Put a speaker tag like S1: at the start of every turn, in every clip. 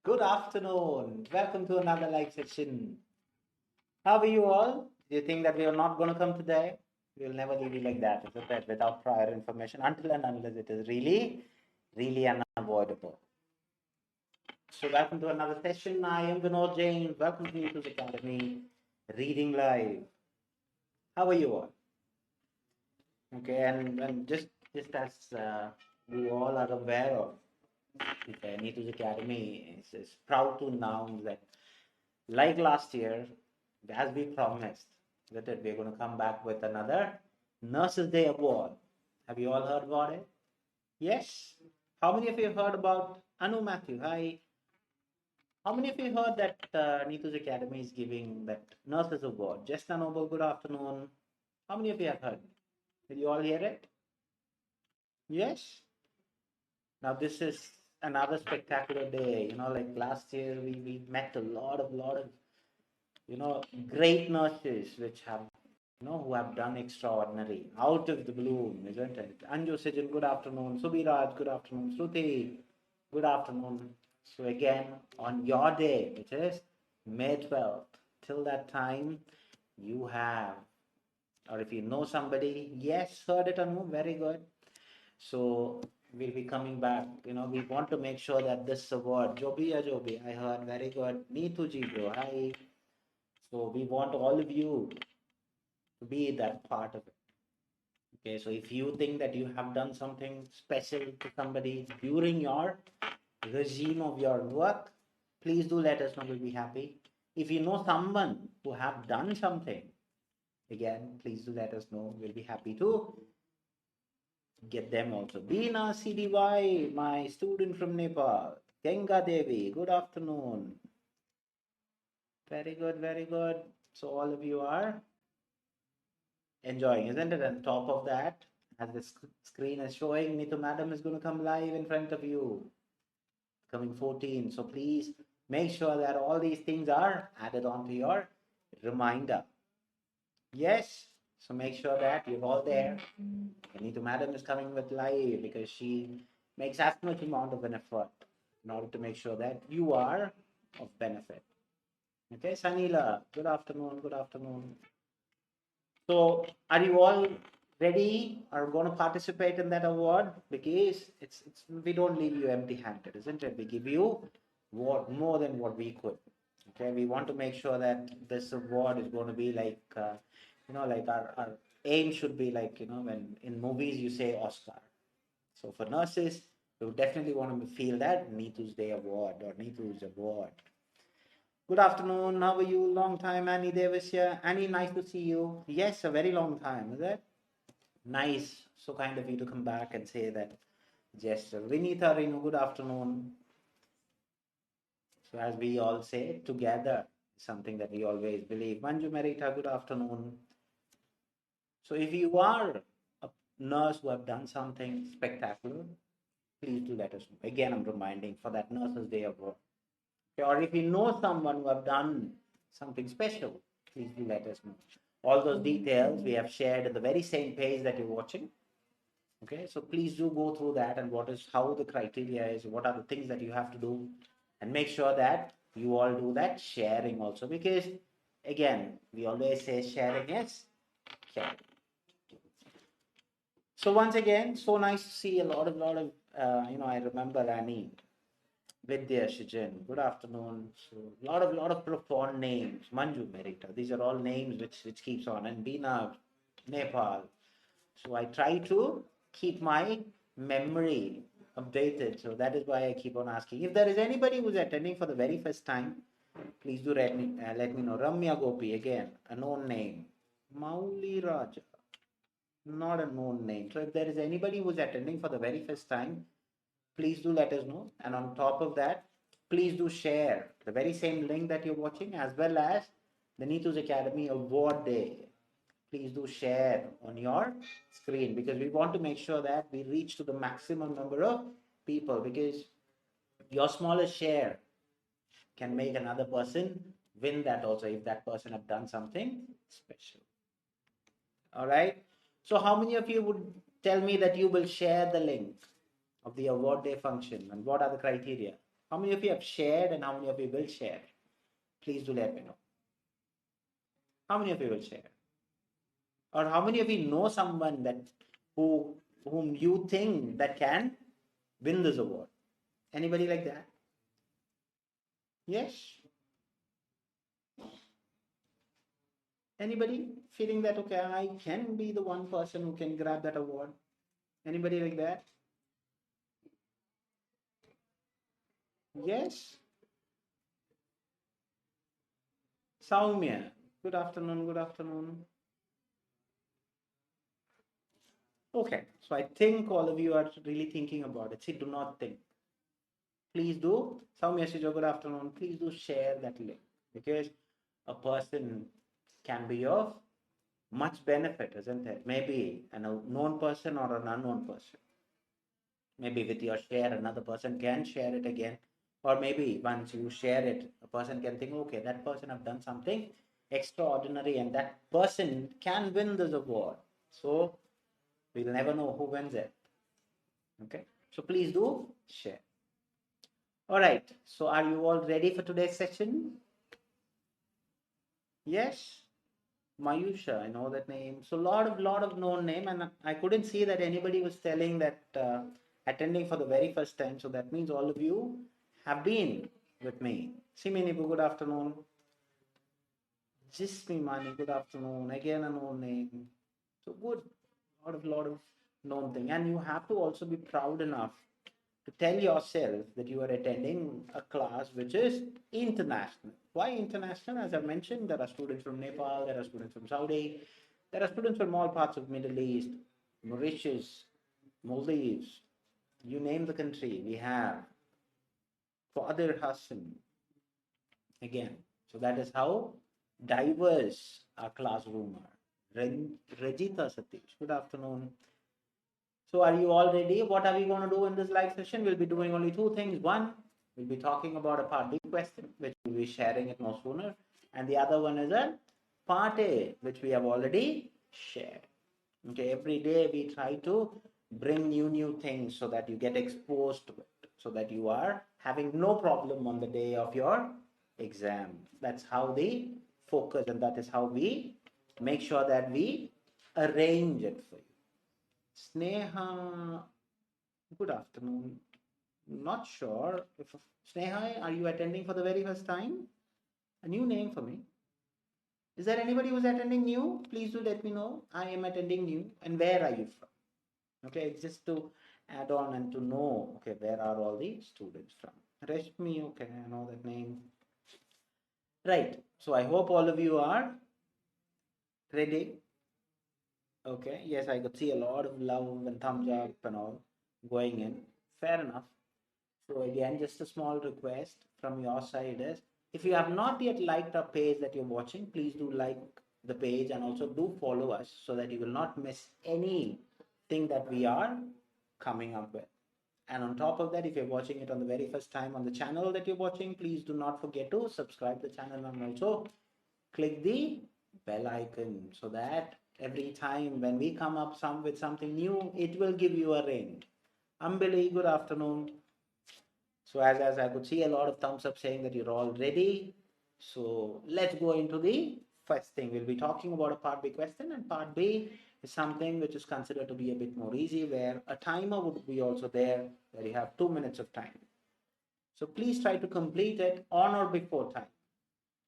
S1: Good afternoon. Welcome to another live session. How are you all? Do you think that we are not going to come today? We'll never leave you like that, isn't it? Without prior information, until and unless it is really unavoidable. So, welcome to another session. I am Vinod Jain. Welcome to Neethus Academy, Reading Live. How are you all? Okay, and just as you all are aware of, Neethus Academy is proud to announce that, like last year, as we promised, that we're going to come back with another Nurses Day Award. Have you all heard about it? Yes. How many of you have heard about Anu Matthew? Hi. How many of you heard that Neethu's Academy is giving that Nurses Award? Just a noble good afternoon. How many of you have heard? Did you all hear it? Yes. Now this is another spectacular day. Like last year we met a lot of great nurses which have who have done extraordinary out of the blue, isn't it? Anju Sijan, good afternoon. Subiraj, good afternoon. Shruti, good afternoon. So again, on your day, which is May 12th, till that time, you have, or if you know somebody, yes, heard it, Anu, very good. So we'll be coming back. We want to make sure that this award, Jobi, I heard, very good. Neethu ji, bro, hi. So we want all of you to be that part of it. Okay, so if you think that you have done something special to somebody during your regime of your work, please do let us know. We'll be happy. If you know someone who have done something, again, please do let us know. We'll be happy to get them also. Beena CDY, my student from Nepal. Genga Devi, good afternoon. Very good, very good. So all of you are enjoying, isn't it? And top of that, as the screen is showing, Neethu madam is going to come live in front of you, coming 14. So please make sure that all these things are added onto your reminder. Yes. So make sure that you're all there. Neethu madam is coming with live because she makes as much amount of an effort in order to make sure that you are of benefit. Okay, Sanila, good afternoon. Good afternoon. So, are you all ready? Are going to participate in that award? Because it's we don't leave you empty-handed, isn't it? We give you what more than what we could. Okay, we want to make sure that this award is going to be like like our aim should be like when in movies you say Oscar. So for nurses, we would definitely want to feel that Neethu's Day Award or Neethu's Award. Good afternoon. How are you? Long time, Annie Davis here. Annie, nice to see you. Yes, a very long time, is it? Nice. So kind of you to come back and say that gesture. Vinita Renu, good afternoon. So as we all say, together, something that we always believe. Manju Merita, good afternoon. So if you are a nurse who have done something spectacular, please do let us know. Again, I'm reminding for that Nurses Day Award. Or if you know someone who have done something special, please do let us know. All those details we have shared in the very same page that you're watching. Okay, so please do go through that and how the criteria is, what are the things that you have to do, and make sure that you all do that sharing also, because again, we always say sharing is caring. So once again, so nice to see a lot of I remember Annie, Vidya Shijan, good afternoon. So lot of profound names. Manju Merita. These are all names which keeps on. And Bina, Nepal. So I try to keep my memory updated. So that is why I keep on asking. If there is anybody who's attending for the very first time, please do let me know. Ramya Gopi, again, a known name. Mauli Raja, not a known name. So if there is anybody who's attending for the very first time, please do let us know. And on top of that, please do share the very same link that you're watching, as well as the Neethu's Academy Award Day. Please do share on your screen, because we want to make sure that we reach to the maximum number of people, because your smallest share can make another person win that also, if that person have done something special. All right. So how many of you would tell me that you will share the link of the award day function, and what are the criteria? How many of you have shared and how many of you will share? Please do let me know. How many of you will share? Or how many of you know someone that whom you think that can win this award? Anybody like that? Yes? Anybody feeling that, okay, I can be the one person who can grab that award? Anybody like that? Yes? Saumya, good afternoon, good afternoon. Okay, so I think all of you are really thinking about it. See, do not think. Please do. Saumya Shijo, good afternoon. Please do share that link because a person can be of much benefit, isn't it? Maybe a known person or an unknown person. Maybe with your share, another person can share it again. Or maybe once you share it, a person can think, okay, that person have done something extraordinary and that person can win this award. So we'll never know who wins it. Okay. So please do share. All right. So are you all ready for today's session? Yes. Mayusha, I know that name. So lot of known name, and I couldn't see that anybody was telling that attending for the very first time. So that means all of you have been with me. Simi Nibu, good afternoon. Jismi Mani, good afternoon. Again a known name. So good. Lot of known thing. And you have to also be proud enough to tell yourself that you are attending a class which is international. Why international? As I mentioned, there are students from Nepal, there are students from Saudi, there are students from all parts of Middle East, Mauritius, Maldives, you name the country, we have. For other Hassan, again. So that is how diverse our classroom are. Rajita Satish, good afternoon. So are you all ready? What are we going to do in this live session? We'll be doing only two things. One, we'll be talking about a part B question, which we'll be sharing it no sooner. And the other one is a part A, which we have already shared. Okay, every day we try to bring new things so that you get exposed to it, so that you are having no problem on the day of your exam. That's how we focus, and that is how we make sure that we arrange it for you. Sneha, good afternoon. Not sure if Sneha, are you attending for the very first time? A new name for me. Is there anybody who's attending new? Please do let me know. I am attending new. And where are you from? Okay, it's just to add on and to know, okay, where are all the students from? Rashmi, okay, I know that name. Right. So I hope all of you are ready. Okay, yes, I could see a lot of love and thumbs up and all going in. Fair enough. So again, just a small request from your side is, if you have not yet liked our page that you're watching, please do like the page and also do follow us so that you will not miss anything that we are coming up with. And on top of that, if you're watching it on the very first time on the channel that you're watching, please do not forget to subscribe the channel and also click the bell icon so that every time when we come up with something new, it will give you a ring. Ambili, good afternoon. So as I could see a lot of thumbs up saying that you're all ready. So let's go into the first thing. We'll be talking about a part B question, and part B is something which is considered to be a bit more easy, where a timer would be also there, where you have 2 minutes of time. So please try to complete it on or before time.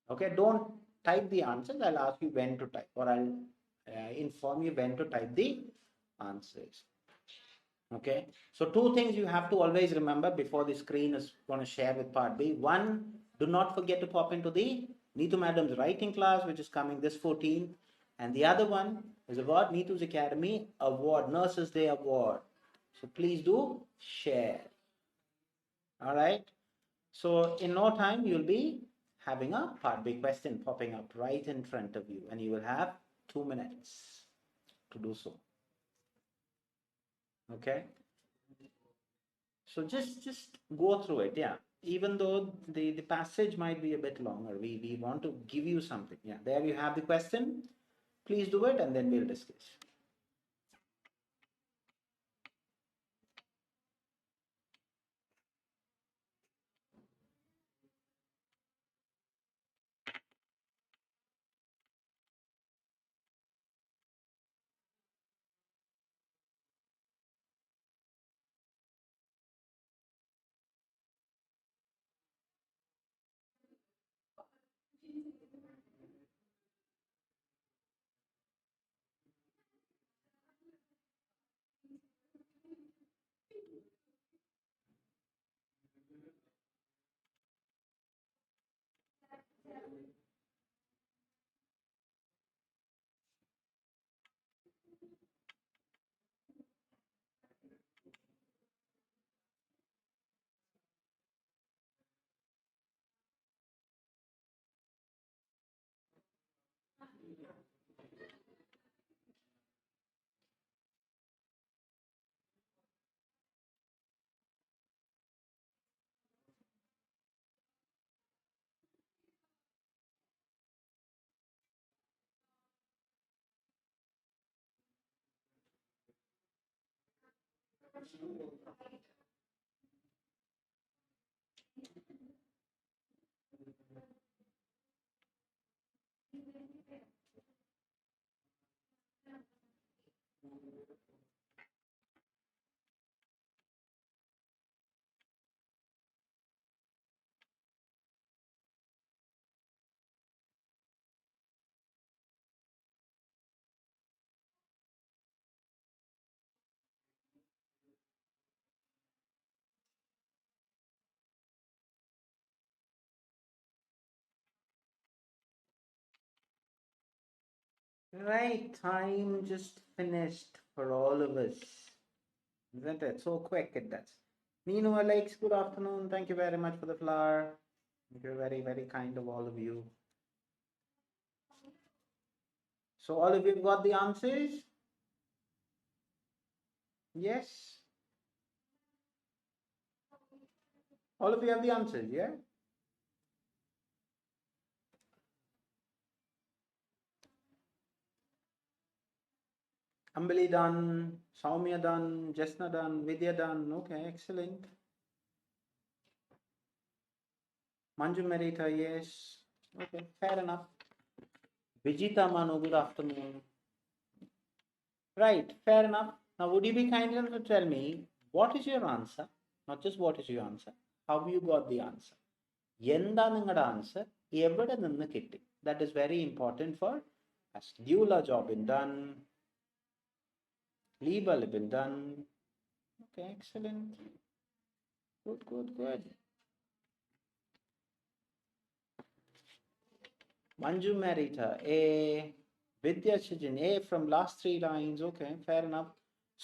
S1: Okay, don't type the answers. I'll ask you when to type, or I'll inform you when to type the answers. Okay, so two things you have to always remember before the screen is going to share with part B. One, do not forget to pop into the Neethu Madam's writing class, which is coming this 14th. And the other one is about Neethu's Academy Award, Nurses Day Award. So please do share. All right. So in no time, you'll be having a part B question popping up right in front of you, and you will have 2 minutes to do so. Okay. So just go through it. Yeah. Even though the passage might be a bit longer, we want to give you something. Yeah. There you have the question. Please do it and then we'll discuss. Right, time just finished for all of us. Isn't it? So quick it does. Nino Alex, good afternoon. Thank you very much for the flower. You're very, very kind of all of you. So all of you got the answers? Yes? All of you have the answers, yeah? Ambali done, Saumya done, Jasna done, Vidya done. Okay, excellent. Manju Merita, yes. Okay, fair enough. Vijita Manu, good afternoon. Right, fair enough. Now, would you be kind enough to tell me what is your answer? Not just what is your answer, how you got the answer. എന്താ നിങ്ങളുടെ answer എവിടെ നിന്ന് കിട്ടി that is very important for us. Dula job been done, label been done. Okay, excellent. Good. Manju Marita, A. Vidya Chijin, A from last three lines. Okay, fair enough.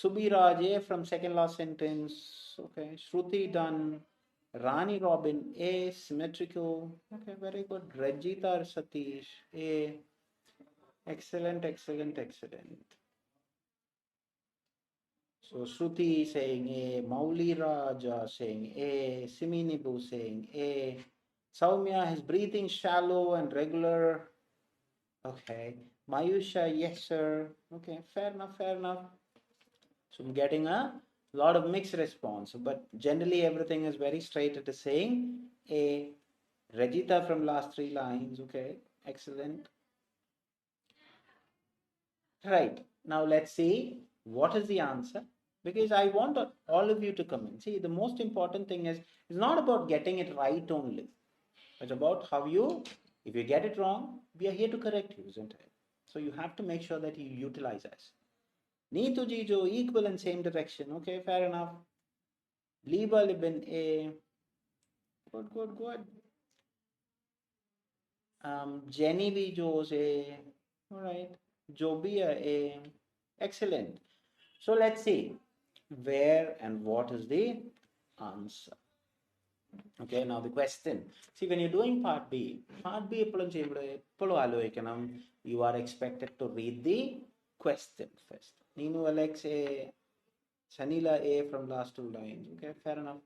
S1: Subiraj, A from second last sentence. Okay, Shruti done. Rani Robin, A, symmetrical. Okay, very good. Rajita Satish, A. Excellent. So Shruti saying A, Mauli Raja saying A, Siminibu saying A. Saumya, his breathing shallow and regular. Okay. Mayusha, yes sir. Okay, fair enough. So I'm getting a lot of mixed response, but generally everything is very straight. It is saying A. Rajita from last three lines. Okay, excellent. Right, now let's see what is the answer, because I want all of you to come in. See, the most important thing is it's not about getting it right only. It's about how you, if you get it wrong, we are here to correct you, isn't it? So you have to make sure that you utilize us. Neethu Jijo, equal and same direction. Okay, fair enough. Liba Libin A. Good. Jenny V. Jose A. All right. Jobia A. Excellent. So let's see where and what is the answer. Okay, now the question. See, when you're doing part B, you are expected to read the question first. Ninu Alex A, Sanila A from last two lines. Okay, fair enough.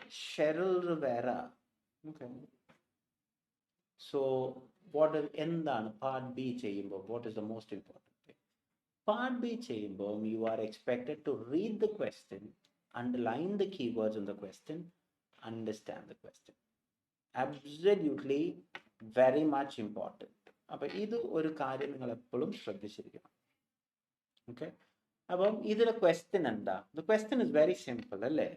S1: Cheryl Rivera. Okay. So, what is part B chamber? What is the most important thing? Part B chamber, you are expected to read the question, underline the keywords in the question, understand the question. Absolutely very much important. അപ്പോൾ ഇത് ഒരു കാര്യം നിങ്ങൾ എപ്പോഴും ശ്രദ്ധിച്ചിരിക്കണം. Okay, അപ്പം ഇതിലെ question എന്താ? The question is very simple അല്ലേ?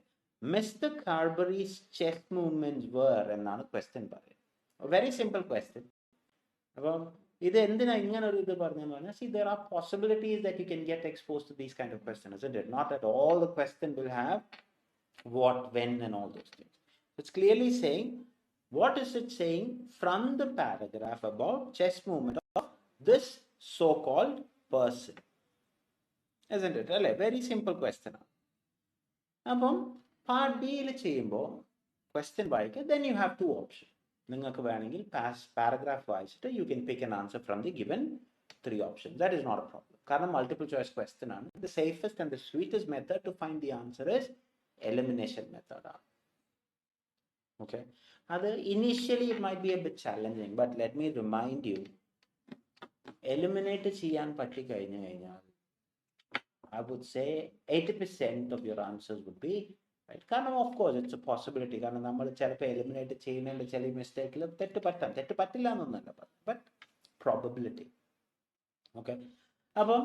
S1: Mr. Carberry's chest movements were എന്നാണ് ക്വസ്റ്റ്യൻ പറയുന്നത്. Very simple question. അപ്പം ഇത് എന്തിനാ ഇങ്ങനെ ഒരു ഇത് പറഞ്ഞെന്ന് പറഞ്ഞാൽ, see, there are possibilities that you can get exposed to these kind of questions, isn't it? Not that all the question will have what, when and all those things. It's clearly saying, what is it saying from the paragraph about chest movement of this so-called person? Isn't it? Very simple question. അപ്പം part ബിയിൽ ചെയ്യുമ്പോൾ question വായിക്കുക, then you have two options. നിങ്ങൾക്ക് വേണമെങ്കിൽ paragraph വായിച്ചിട്ട് you can pick an answer from the given three options. That is not a problem. കാരണം multiple choice question ആണ്. The safest and the sweetest method to find the answer is elimination method. Okay. Initially it might be a bit challenging, but let me remind you, eliminate ചെയ്യാൻ പറ്റി കഴിഞ്ഞു കഴിഞ്ഞാൽ I would say 80% of your answers would be right. കാരണം of course it's a possibility. കാരണം നമ്മൾ ചിലപ്പോൾ eliminate ചെയ്യുന്നതിൻ്റെ ചില മിസ്റ്റേക്കിൽ തെറ്റ് പറ്റാം, തെറ്റ് പറ്റില്ല എന്നൊന്നല്ല, ബട്ട് പ്രോബബിലിറ്റി. ഓക്കെ, അപ്പം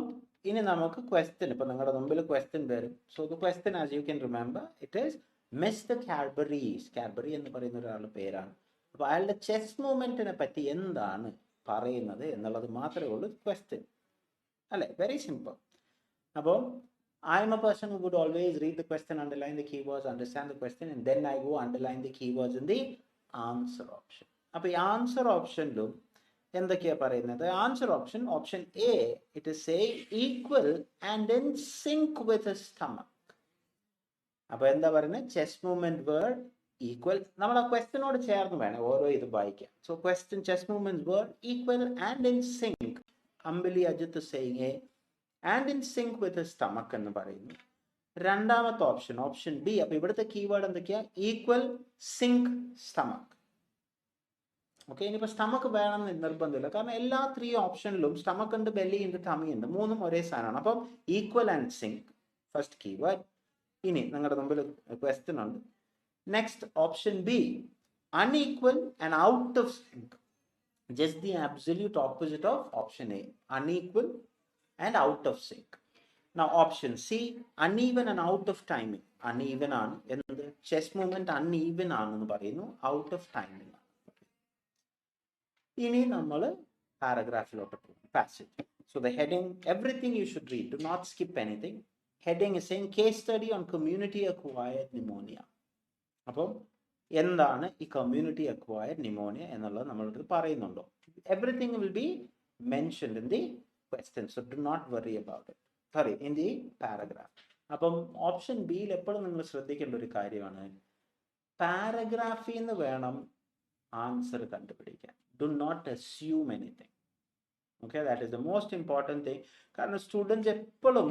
S1: ഇനി നമുക്ക് ക്വസ്റ്റ്യൻ, ഇപ്പം നിങ്ങളുടെ മുമ്പിൽ ക്വസ്റ്റ്യൻ വരും. So the question as you can remember it is mister Cadbury's. Cadbury എന്ന് പറയുന്ന ഒരാളുടെ പേരാണ്. അപ്പോൾ അയാളുടെ ചെസ് മൂവ്മെൻറ്റിനെ പറ്റി എന്താണ് പറയുന്നത് എന്നുള്ളത് മാത്രമേ ഉള്ളൂ ക്വസ്റ്റ്യൻ, അല്ലേ? Very simple. അപ്പോൾ I am a person who would always read the question, underline the keywords, understand the question, and then I go underline the keywords in the answer option. അപ്പോൾ ഈ ആൻസർ ഓപ്ഷനിലും എന്തൊക്കെയാണ് പറയുന്നത്? Answer option, option A, it is say equal and in sync with stomach. അപ്പോൾ എന്താ പറയുന്നത്? Chess movement word equal. നമ്മൾ ആ ക്വസ്റ്റ്യനോട് ചേർന്ന് വേണം ഓരോ ഇത് വായിക്കാൻ. So question, chess movement word equal and in sync. Ambili Ajith saying A and in sync with stomach എന്ന് പറയുന്നു. രണ്ടാമത്തെ ഓപ്ഷൻ, ഓപ്ഷൻ ബി. അപ്പൊ ഇവിടുത്തെ കീവേഡ് എന്തൊക്കെയാ? Equal, sync, stomach. ഓക്കെ, ഇനിയിപ്പോൾ സ്റ്റമക്ക് വേണം എന്ന് നിർബന്ധമില്ല, കാരണം എല്ലാ 3 ഓപ്ഷനിലും സ്റ്റമക്ക് ഉണ്ട്, ബെല്ലി ഉണ്ട്, ടമി ഉണ്ട്, മൂന്നും ഒരേ സാധനമാണ്. അപ്പം equal and sync first keyword. ഇനി നിങ്ങളുടെ മുമ്പിൽ ക്വസ്റ്റ്യൻ ഉണ്ട്. Next option B, unequal and out of sync. Just the absolute opposite of option A, unequal and out of sync. Now option C, uneven and out of timing. Uneven ആണ് എന്ത്? Chess movement uneven ആണെന്ന് പറയുന്നു, out of timing. ഇനി നമ്മൾ പാരഗ്രാഫിലോട്ട് പോകും, passage. So the heading, everything you should read, do not skip anything. Heading is saying case study on community acquired pneumonia. അപ്പം എന്താണ് ഈ കമ്മ്യൂണിറ്റി അക്വയർഡ് ന്യൂമോണിയ എന്നുള്ളത് നമ്മളോട് പറയുന്നുണ്ടോ? Everything will be mentioned in the question, so do not worry about it. Sorry, in the paragraph. അപ്പം option ബിയിൽ എപ്പോഴും നിങ്ങൾ ശ്രദ്ധിക്കേണ്ട ഒരു കാര്യമാണ്, പാരഗ്രാഫിൽ നിന്ന് വേണം ആൻസർ കണ്ടുപിടിക്കാൻ. Do not assume anything. Okay, that is the most important thing. കാരണം സ്റ്റുഡൻസ് എപ്പോഴും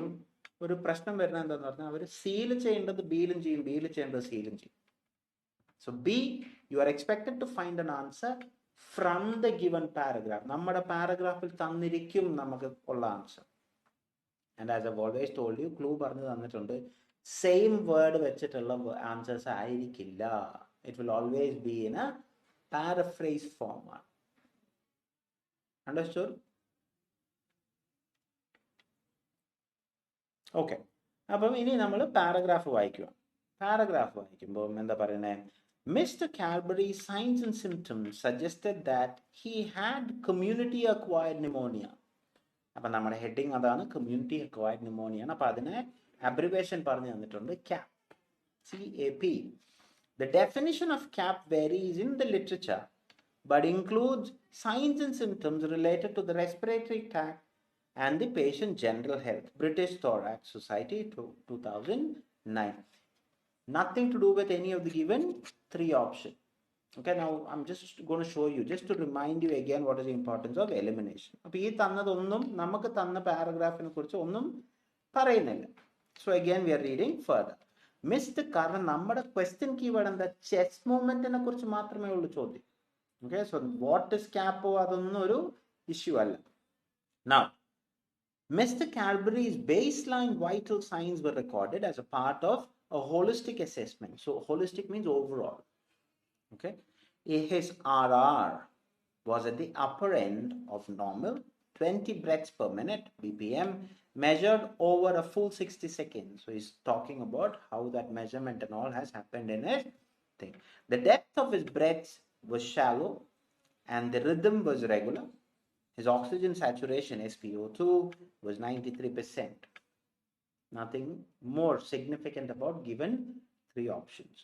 S1: ഒരു പ്രശ്നം വരുന്നത് എന്താണെന്ന് പറഞ്ഞാൽ, അവർ സീൽ ചെയ്യേണ്ടത് ബിയിലും ചെയ്യും, ബിയിൽ ചെയ്യേണ്ടത് സീലും ചെയ്യും. So B, you are expected to find an answer from the given paragraph. നമ്മുടെ പാരഗ്രാഫിൽ തന്നിരിക്കും നമുക്ക് ഉള്ള answer. And as I always told you, clue പറഞ്ഞു തന്നിട്ടുണ്ട്, സെയിം വേർഡ് വെച്ചിട്ടുള്ള ആൻസേഴ്സ് ആയിരിക്കില്ല. It will always be in a paraphrase form. Understood? Okay, അപ്പം ഇനി നമ്മൾ പാരഗ്രാഫ് വായിക്കുക. പാരഗ്രാഫ് വായിക്കുമ്പോൾ എന്താ പറയുന്നത്? Mr. Cadbury's signs and symptoms suggested that he had community acquired pneumonia. അപ്പം നമ്മുടെ ഹെഡിങ് അതാണ്, കമ്മ്യൂണിറ്റി അക്വയർഡ് ന്യൂമോണിയ ആണ്. അപ്പം അതിനെ അബ്രിവേഷൻ പറഞ്ഞു തന്നിട്ടുണ്ട്, CAP, CAP. The definition of CAP varies in the literature but includes signs and symptoms related to the respiratory tract and the patient's general health. British Thorax Society, 2009. Nothing to do with any of the given 3 options. Okay, now I'm just going to show you, just to remind you again what is the importance of elimination. അപ്പോൾ ഈ തന്നതൊന്നും നമുക്ക് തന്ന പാരഗ്രാഫിനെ കുറിച്ച് ഒന്നും പറയുന്നില്ല. So again V are reading further. Missed, കാരണം നമ്മുടെ question keyword എന്താ? ചെസ് മൂവ്മെന്റിനെ കുറിച്ച് മാത്രമേ ഉള്ളൂ ചോദ്യം. ഓക്കെ, സോ വാട്ട് ഇസ് ക്യാപ്പോ അതൊന്നും ഒരു ഇഷ്യൂ അല്ല. Now, Mr. Cadbury's baseline vital signs were recorded as a part of a holistic assessment. So holistic means overall. Okay, his RR was at the upper end of normal, 20 breaths per minute, BPM, measured over a full 60 seconds. So he's talking about how that measurement and all has happened in his thing. The depth of his breaths was shallow and the rhythm was regular. His oxygen saturation, SpO2, was 93%. Nothing more significant about given 3 options.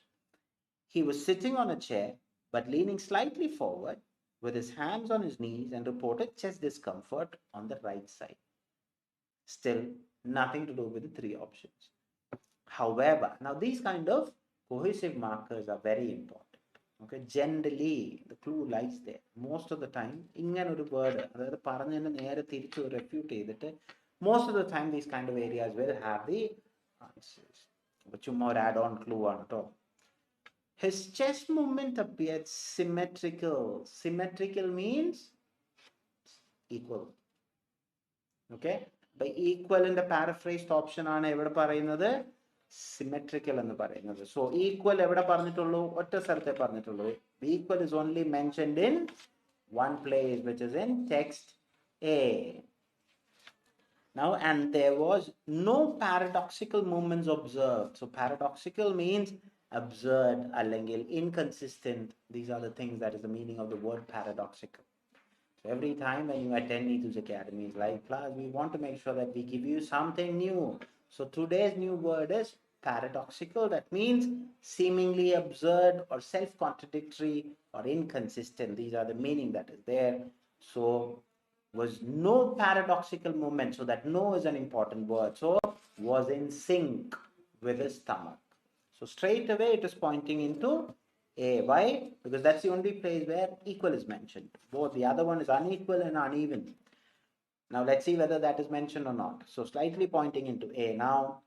S1: He was sitting on a chair but leaning slightly forward with his hands on his knees and reported chest discomfort on the right side. Still, nothing to do with the 3 options. However, now these kind of cohesive markers are very important. Okay, generally the clue lies there. Most of the time, ഇങ്ങനെ ഒരു word, അതായത് പറഞ്ഞതിന് നേരെ തിരിച്ച് refute ചെയ്തിട്ട്, most of the time these kind of areas will have the answers. But ചുമ്മാ ഒരു add on clue ആണ് കേട്ടോ. His chest movement appeared symmetrical. Symmetrical means equal. Okay, By equal in the paraphrased option ആണ് എവിടെ പറയുന്നത് symmetrical എന്ന് പറയുന്നത്. So equal എവിടെ പറഞ്ഞിട്ടുള്ളൂ? ഒറ്റ സ്ഥലത്തെ പറഞ്ഞിട്ടുള്ളൂ. Equal is only mentioned in one place, which is in text A. Now, and there was no paradoxical movements observed. So paradoxical means absurd, അല്ലെങ്കിൽ inconsistent. These are the things that is the meaning of the word paradoxical. So every time when you attend Neethu's Academy's live class, we want to make sure that we give you something new. So today's new word is paradoxical. That means seemingly absurd or self-contradictory or inconsistent. These are the meaning that is there. So was no paradoxical movement. So that no is an important word. So was in sync with his stomach. So straight away it is pointing into A. Why? Because that's the only place where equal is mentioned. Both the other one is unequal and uneven. Now let's see whether that is mentioned or not. So slightly pointing into A. Now,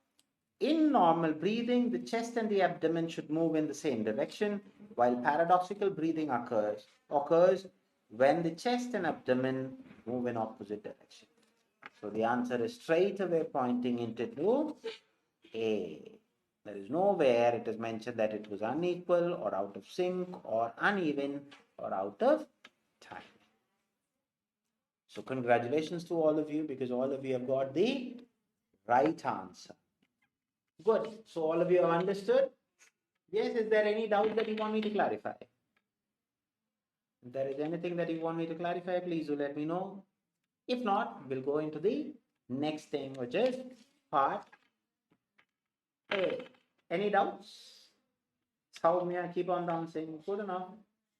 S1: in normal breathing, the chest and the abdomen should move in the same direction, while paradoxical breathing occurs when the chest and abdomen move in opposite direction. So the answer is straight away pointing into A. There is nowhere it is mentioned that it was unequal or out of sync or uneven or out of time. So congratulations to all of you, because all of you have got the right answer. Good. So all of you have understood? Yes, is there any doubt that you want me to clarify? If there is anything that you want me to clarify, please do let me know. If not, we'll go into the next thing, which is part A. Any doubts? Soumya, keep on dancing. Good enough.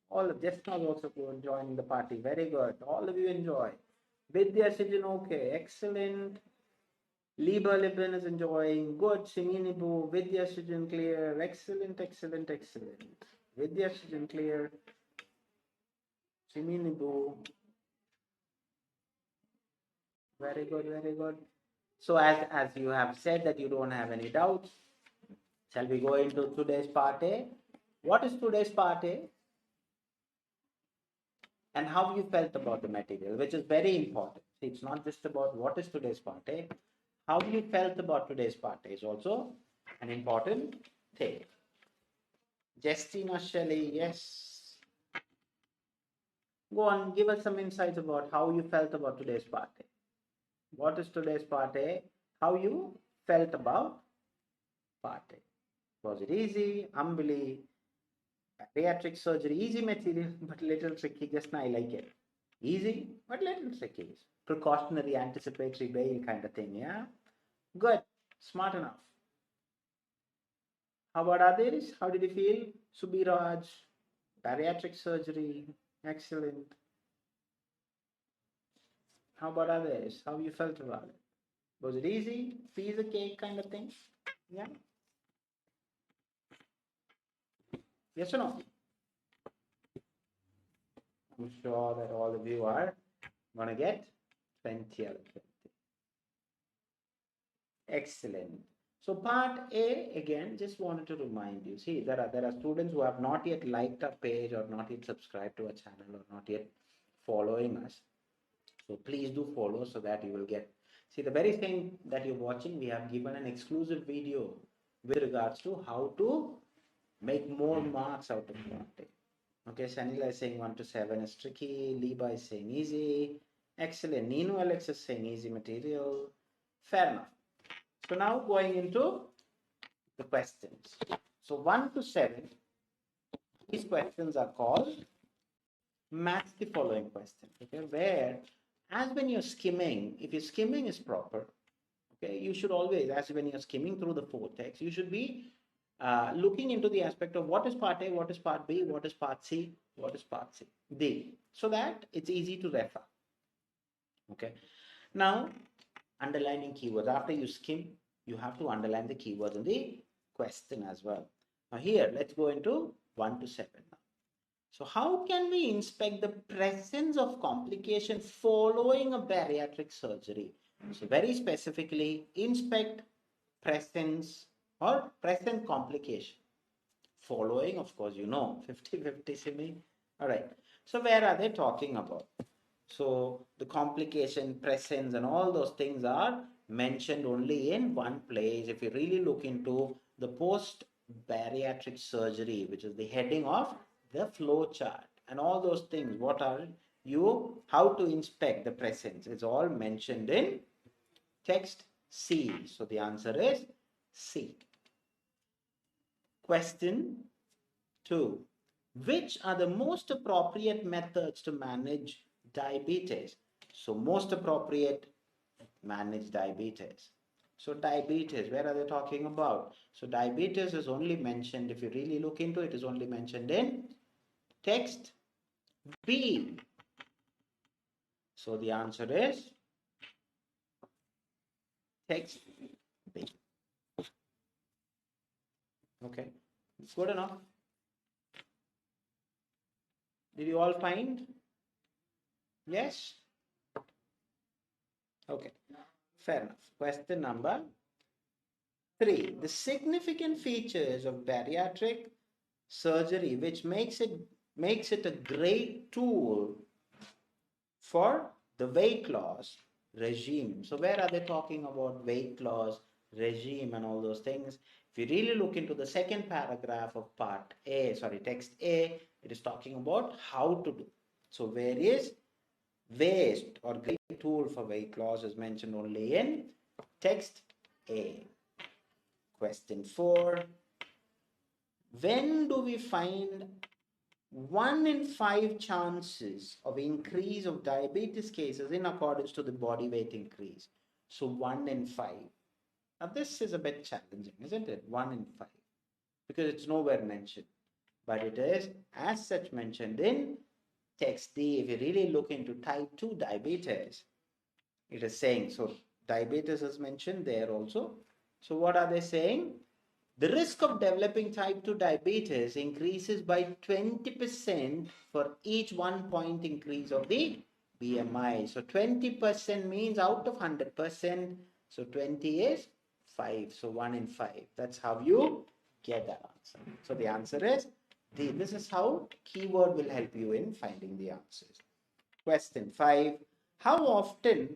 S1: All of just now also joining the party. Very good. All of you enjoy. Vidya Sijan, okay. Excellent. Liba Libin is enjoying. Good. Siminibu. Vidya Sijan clear. Excellent, excellent, excellent. Vidya Sijan clear. Siminibu. Very good, very good. So as you have said that you don't have any doubts, shall we go into today's part A? What is today's part A? And how you felt about the material, which is very important. It's not just about what is today's part A. How you felt about today's part A is also an important thing. Justina Shelley, yes. Go on, give us some insights about how you felt about today's part A. What is today's part A? How you felt about part A. Was it easy, humbly, bariatric surgery, easy material, but little tricky, just now I like it. Easy, but little tricky. Precautionary, anticipatory bail kind of thing, yeah? Good, smart enough. How about others? How did you feel? Subiraj, bariatric surgery, excellent. How about others? How you felt about it? Was it easy? Piece of cake kind of thing? Yeah? Yes or no? I'm sure that all of you are going to get 20 out of 20. Excellent. So part A, again, just wanted to remind you, see, there are students who have not yet liked our page or not yet subscribed to our channel or not yet following us. So please do follow so that you will get, see, the very thing that you're watching, we have given an exclusive video with regards to how to make more marks out of part A. Okay, Sanila is saying 1 to 7 is tricky. Liba is saying easy. Excellent. Nino Alex is saying easy material. Fair enough. So now going into the questions. So 1 to 7, these questions are called match the following question. Okay, where as when you're skimming, if your skimming is proper, okay, you should always, as when you're skimming through the four texts, you should be looking into the aspect of what is part A, what is part B, what is part C, what is part C, D, so that it's easy to refer. Okay. Now, underlining keywords. After you skim, you have to underline the keywords in the question as well. Now here, let's go into 1 to 7 now. So how can we inspect the presence of complication following a bariatric surgery? So very specifically, inspect presence or present complication. Following, of course, you know, 50-50 simi. All right. So where are they talking about? So the complication, presence, and all those things are mentioned only in one place. If you really look into the post bariatric surgery, which is the heading of the flow chart, and all those things, what are you, how to inspect the presence, it's all mentioned in text C. So the answer is C. Question 2. Which are the most appropriate methods to manage diabetes? So most appropriate, manage diabetes. So diabetes, where are they talking about? So diabetes is only mentioned, if you really look into it, is only mentioned in text B. So the answer is text B. Okay, good enough. Did you all find? Yes? Okay, fair enough. Question number 3. The significant features of bariatric surgery which makes it a great tool for the weight loss regime. So where are they talking about weight loss regime and all those things? If you really look into the second paragraph of part A, sorry, text A, it is talking about how to do. So where is waste or great tool for weight loss is mentioned only in text A. Question 4. When do we find 1 in 5 chances of increase of diabetes cases in accordance to the body weight increase? So 1 in 5. Now this is a bit challenging, isn't it? 1 in 5. Because it's nowhere mentioned. But it is as such mentioned in text D. If you really look into type 2 diabetes, it is saying, so diabetes is mentioned there also. So what are they saying? The risk of developing type 2 diabetes increases by 20% for each 1 point increase of the BMI. So 20% means out of 100%. So 20 is 5. So 1 in 5. That's how you get that answer. So the answer is D. This is how keyword will help you in finding the answers. Question 5. How often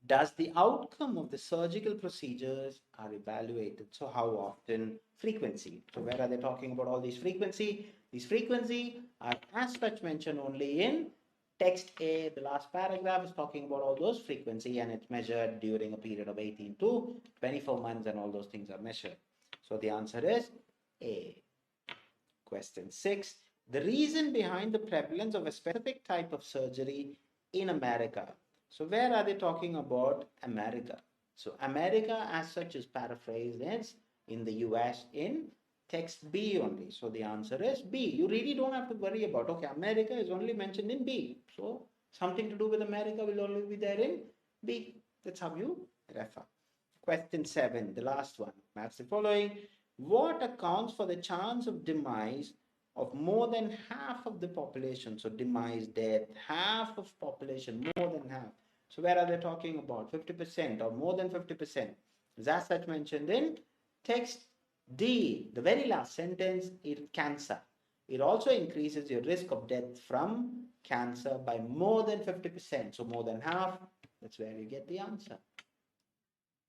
S1: does the outcome of the surgical procedures are evaluated? So how often? Frequency. So where are they talking about all these frequency? These frequency are as such mentioned only in text A. The last paragraph is talking about all those frequency, and it's measured during a period of 18 to 24 months, and all those things are measured. So the answer is A. Question 6. The reason behind the prevalence of a specific type of surgery in America. So where are they talking about America? So America as such is paraphrased as in the US in text B only. So the answer is B. You really don't have to worry about, okay, America is only mentioned in B. So something to do with America will only be there in B. That's how you refer. Question 7, the last one. Match the following. What accounts for the chance of demise of more than half of the population? So demise, death, half of population, more than half. So where are they talking about? 50% or more than 50%. Is as such mentioned in text D. The very last sentence is cancer. It also increases your risk of death from cancer by more than 50%. So more than half. That's where you get the answer.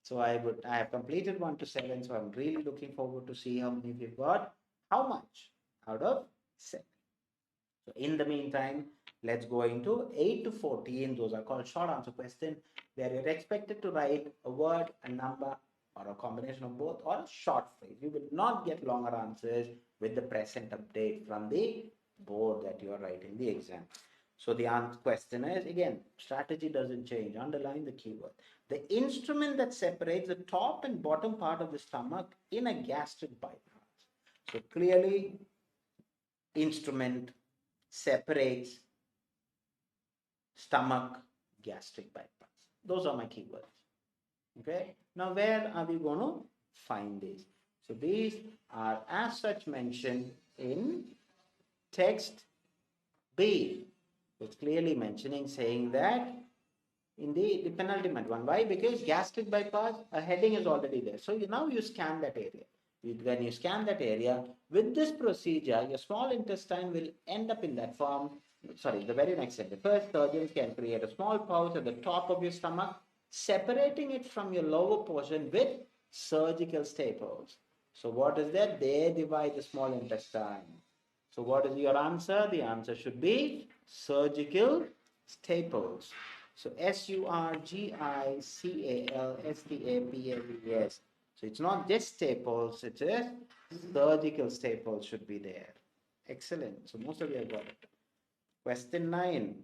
S1: So I have completed 1 to 7. So I'm really looking forward to see how many of you got how much out of 7. So in the meantime, let's go into 8 to 14. Those are called short answer questions, where you're expected to write a word, a number, or a combination of both, or a short phrase. You will not get longer answers with the present update from the board that you are writing the exam. So the question is, again, strategy doesn't change. Underline the keyword. The instrument that separates the top and bottom part of the stomach in a gastric bypass. So clearly, instrument separates stomach, gastric bypass. Those are my keywords. Okay. Now, where are we going to find these? So these are as such mentioned in text B. It's clearly mentioning, saying that in the penultimate one. Why? Because gastric bypass, a heading is already there. So now you scan that area. when you scan that area, with this procedure, your small intestine will end up in that form. Sorry, the very next step. First, surgeons can create a small pouch at the top of your stomach, separating it from your lower portion with surgical staples. So what is that? They divide the small intestine. So what is your answer? The answer should be surgical staples. So surgicalstaples. So it's not just staples, it is surgical staples should be there. Excellent. So most of you have got it. Question 9.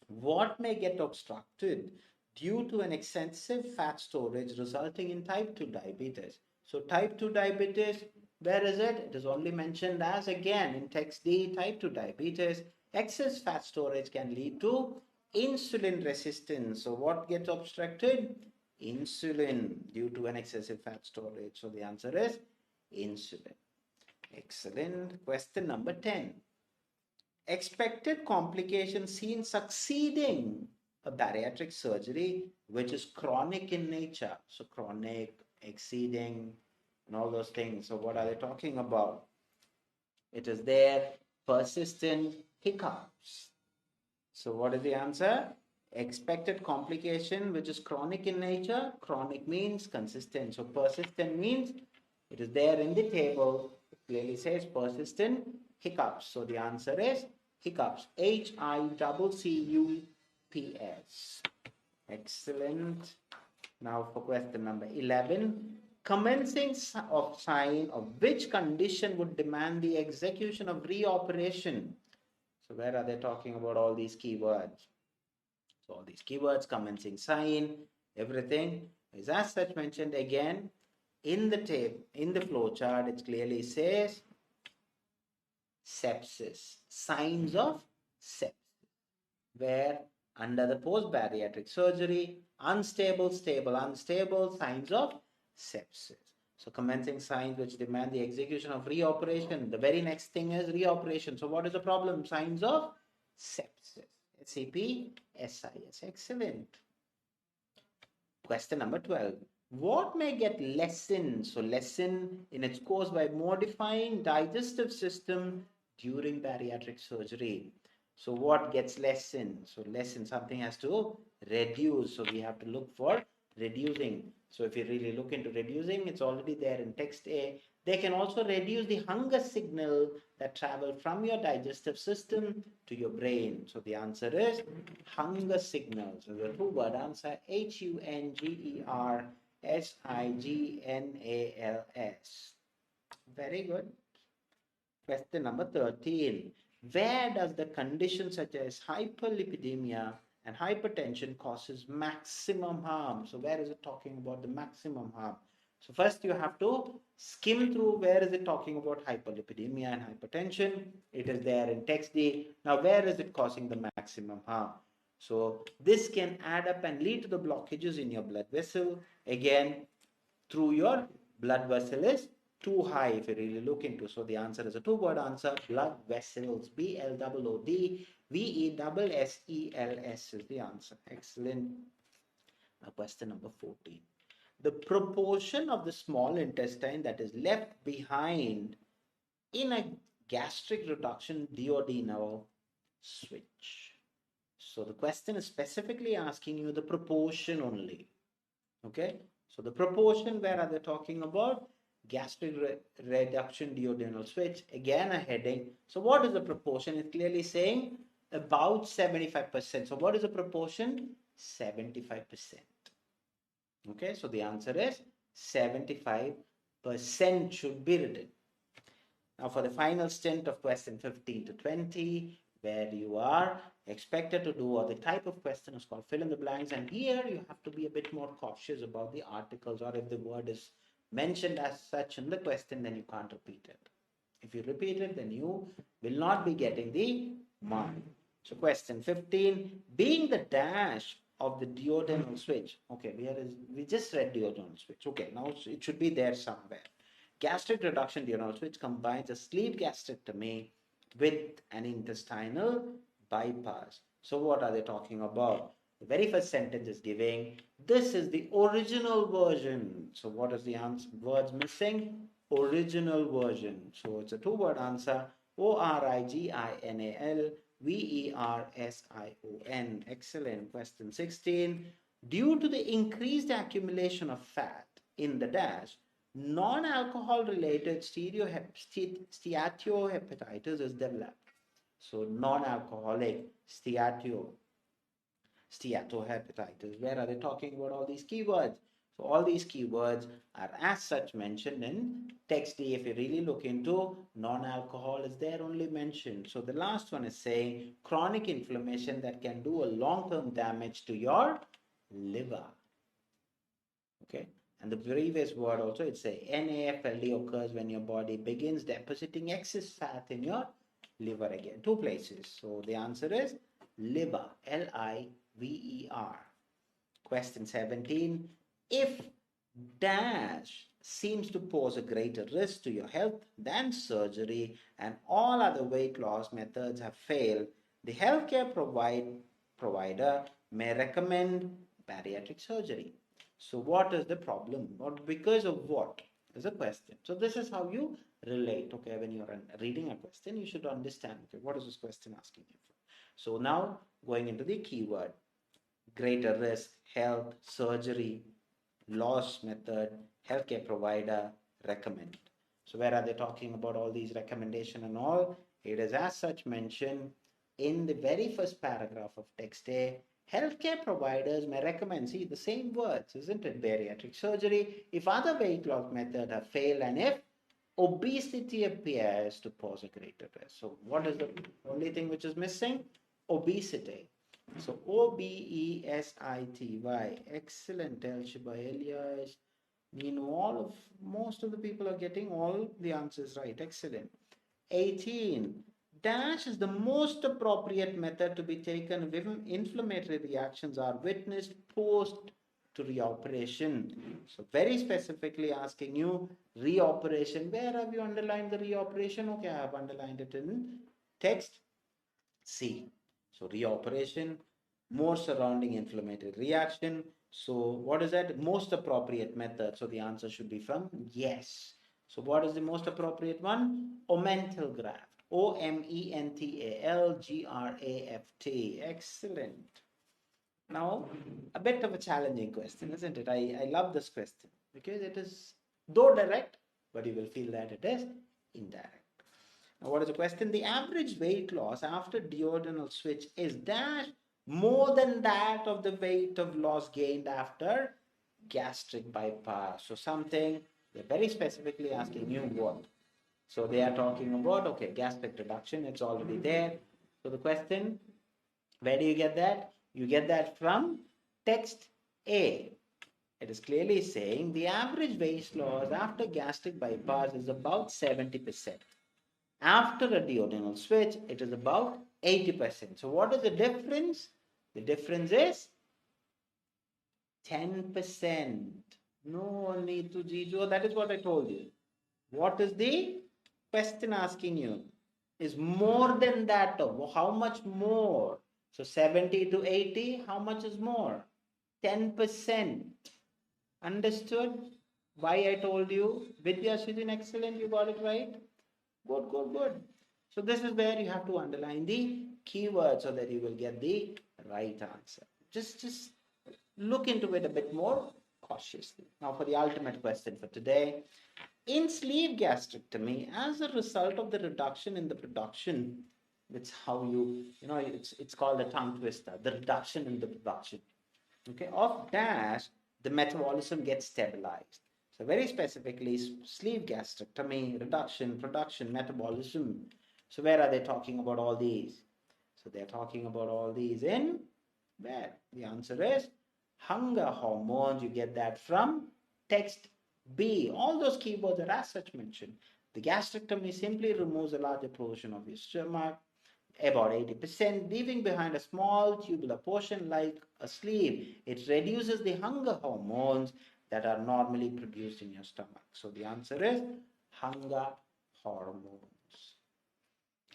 S1: What may get obstructed due to an excessive fat storage resulting in type 2 diabetes? So type 2 diabetes, where is it? It is only mentioned as, again, in text D, type 2 diabetes. Excess fat storage can lead to insulin resistance. So what gets obstructed? Insulin due to an excessive fat storage. So the answer is insulin. Excellent. Question number 10. Expected complications seen succeeding a bariatric surgery which is chronic in nature. So chronic, exceeding, and all those things. So what are they talking about? It is there, persistent hiccups. So what is the answer? Expected complication which is chronic in nature. Chronic means consistent. So persistent means it is there in the table. It clearly says persistent hiccups. So the answer is hiccups. HICCUPS. Excellent. Now for question number 11. Commencing of sign of which condition would demand the execution of reoperation? So where are they talking about all these keywords? So all these keywords, commencing sign, everything is as such mentioned again in the table, in the flow chart. It clearly says sepsis, signs of sepsis, where under the post-bariatric surgery, unstable, stable, unstable, signs of sepsis. So commencing signs which demand the execution of reoperation. The very next thing is reoperation. So what is the problem? Signs of sepsis. SAPSIS. Excellent. Question number 12. What may get lessened? So lessen in its course by modifying digestive system during bariatric surgery. So what gets lessened? So lessen, something has to reduce. So we have to look for reducing. So if you really look into reducing, it's already there in text A. They can also reduce the hunger signal that travel from your digestive system to your brain. So the answer is hunger signal. So the two-word answer, HUNGERSIGNALS. Very good. Question number 13. Where does the condition such as hyperlipidemia and hypertension causes maximum harm? So where is it talking about the maximum harm? So first you have to skim through where is it talking about hyperlipidemia and hypertension. It is there in text D. Now where is it causing the maximum harm? So this can add up and lead to the blockages in your blood vessel. Again, through your blood vessel is too high if you really look into. So the answer is a two-word answer, blood vessels, BLOODVESSELS is the answer. Excellent. Now question number 14. The proportion of the small intestine that is left behind in a gastric reduction duodenal switch. So the question is specifically asking you the proportion only. Okay. So the proportion, where are they talking about? Gastric reduction duodenal switch. Again, a heading. So what is the proportion? It's clearly saying about 75%. So what is the proportion? 75%. Okay, so the answer is 75% should be written. Now for the final stint of question 15 to 20, where you are expected to do, or the type of question is called fill in the blanks, and here you have to be a bit more cautious about the articles, or if the word is mentioned as such in the question, then you can't repeat it. If you repeat it, then you will not be getting the mark. So question 15, being the dash of the duodenal switch. Okay, we just read duodenal switch. Okay, now it should be there somewhere. Gastric reduction duodenal switch combines a sleeve gastrectomy with an intestinal bypass. So what are they talking about? The very first sentence is giving, this is the original version. So what is the answer? Words missing? original version. So it's a two-word answer. Originalversion. Excellent. Question 16. Due to the increased accumulation of fat in the dash, non-alcohol related steatohepatitis is developed. So non-alcoholic steatohepatitis. Where are they talking about all these keywords? So all these keywords are as such mentioned in text D. If you really look into non-alcohol, is there only mentioned. So the last one is saying chronic inflammation that can do a long-term damage to your liver. Okay. And the previous word also, it's a NAFLD occurs when your body begins depositing excess fat in your liver again. Two places. So the answer is liver, Liver. Question 17. If dash seems to pose a greater risk to your health than surgery and all other weight loss methods have failed, the healthcare provider may recommend bariatric surgery. So what is the problem? Or because of what is a question. So this is how you relate. Okay, when you're reading a question, you should understand, okay, what is this question asking you for? So now going into the keyword, greater risk, health, surgery, loss method, healthcare provider, recommend. So where are they talking about all these recommendation and all? It is as such mentioned in the very first paragraph of text A. Healthcare providers may recommend, see the same words, isn't it? Bariatric surgery if other weight loss methods have failed and if obesity appears to pose a greater risk. So what is the only thing which is missing? Obesity. So Obesity. Excellent, El Shiba Elias. You know, most of the people are getting all the answers right. Excellent. 18. Dash is the most appropriate method to be taken if inflammatory reactions are witnessed post to reoperation. So very specifically asking you reoperation. Where have you underlined the reoperation? Okay, I have underlined it in text C. So reoperation, more surrounding inflammatory reaction. So what is that? Most appropriate method. So the answer should be from yes. So what is the most appropriate one? Omental graft. Omentalgraft. Excellent. Now, a bit of a challenging question, isn't it? I love this question because it is though direct, but you will feel that it is indirect. Now, what is the question? The average weight loss after duodenal switch is dash more than that of the weight of loss gained after gastric bypass. So something they're very specifically asking you what. So they are talking about, okay, gastric reduction, it's already there. So the question, where do you get that? You get that from text A. It is clearly saying the average weight loss after gastric bypass is about 70%. After a duodenal switch, it is about 80%. So what is the difference? The difference is 10%. No need to Jijo. That is what I told you. What is the question asking you? Is more than that of how much more? So 70 to 80, how much is more? 10%. Understood why I told you? Vidya Shujin, excellent, you got it right. Good, good, good. So this is where you have to underline the keyword so that you will get the right answer. Just look into it a bit more cautiously. Now for the ultimate question for today. In sleeve gastrectomy, as a result of the reduction in the production, that's how it's called a tongue twister, the reduction in the production, okay, of dash, the metabolism gets stabilized. So very specifically, sleeve gastrectomy, reduction, production, metabolism. So where are they talking about all these? So they're talking about all these in where? The answer is hunger hormones. You get that from text B. All those keywords are as such mentioned. The gastrectomy simply removes a larger portion of your stomach, about 80%, leaving behind a small tubular portion like a sleeve. It reduces the hunger hormones that are normally produced in your stomach. So the answer is hunger hormones.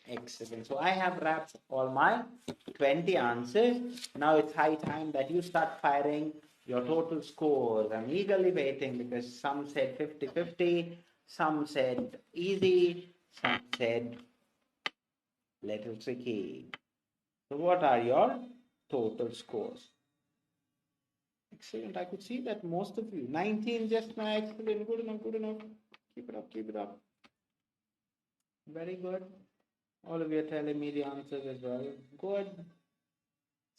S1: Excellent. So I have wrapped all my 20 answers. Now it's high time that you start firing your total scores. I'm eagerly waiting because some said 50-50, Some said easy, some said little tricky. So what are your total scores? Excellent. I could see that most of you. 19 just now. Excellent. Good enough. Good enough. Keep it up. Keep it up. Very good. All of you are telling me the answers as well. Good.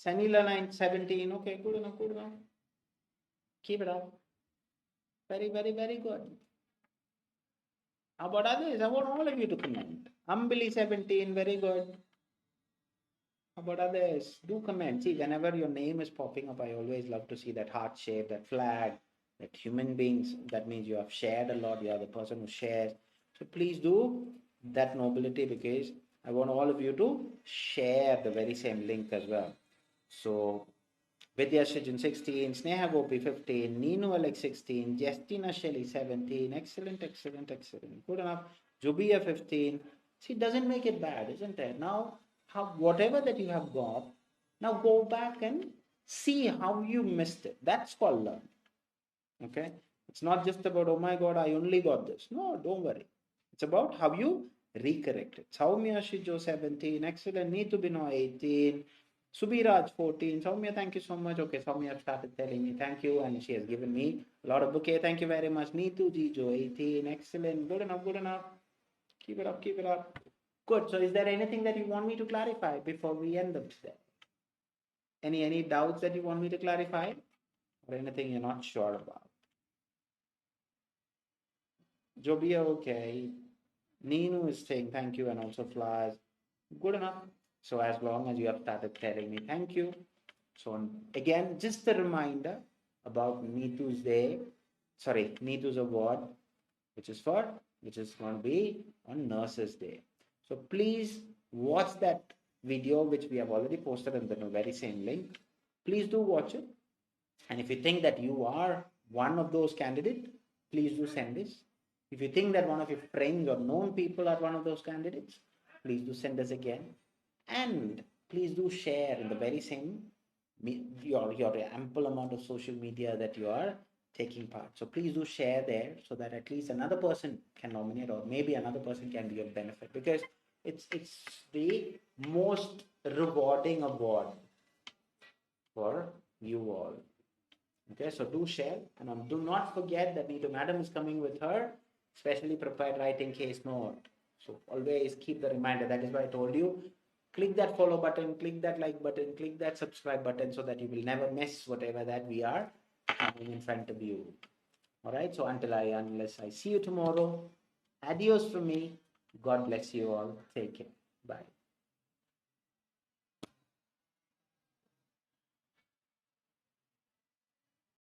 S1: Sanila 17. Okay. Good enough. Good enough. Keep it up. Very, very, very good. How about others? I want all of you to comment. Umbili 17. Very good. How about others? Do comment. See, whenever your name is popping up, I always love to see that heart shape, that flag, that human beings. That means you have shared a lot. You are the person who shares. So please do that nobility, because I want all of you to share the very same link as well. So Vidya Srijan 16, Sneha Gopi 15, Neenu Alex 16, Justina Shelley 17. Excellent, excellent, excellent. Good enough. Jubia 15. See, it doesn't make it bad, isn't it? Now, whatever that you have got, now go back and see how you missed it. That's called learn. Okay? It's not just about, oh my God, I only got this. No, don't worry. It's about how you recorrect it. Saumya Shijo 17. Excellent. Neethu Bino 18. Subiraj 14. Soumya, thank you so much. Okay, Soumya started telling me thank you, and she has given me a lot of bouquet. Thank you very much. Neethu Jijo 18. Excellent. Good enough. Good enough. Keep it up. Keep it up. Good. So is there anything that you want me to clarify before we end up today? Any doubts that you want me to clarify? Or anything you're not sure about? Jobia, okay. Neenu is saying thank you and also flowers. Good enough. So as long as you have started telling me thank you. So again, just a reminder about Neethu's day. Sorry, Neethu's award, which is going to be on Nurses Day. So please watch that video, which we have already posted in the very same link. Please do watch it. And if you think that you are one of those candidates, please do send this. If you think that one of your friends or known people are one of those candidates, please do send us again. And please do share in the very same your ample amount of social media that you are taking part. So please do share there, so that at least another person can nominate, or maybe another person can be of benefit, because it's the most rewarding award for you all. Okay, so do share, and do not forget that Neethu Madam is coming with her specially prepared writing case note. So always keep the reminder. That is why I told you, click that follow button, click that like button, click that subscribe button, so that you will never miss whatever that we are having in front of you. All right, so unless I see you tomorrow, adios from me. God bless you all. Take care. Bye.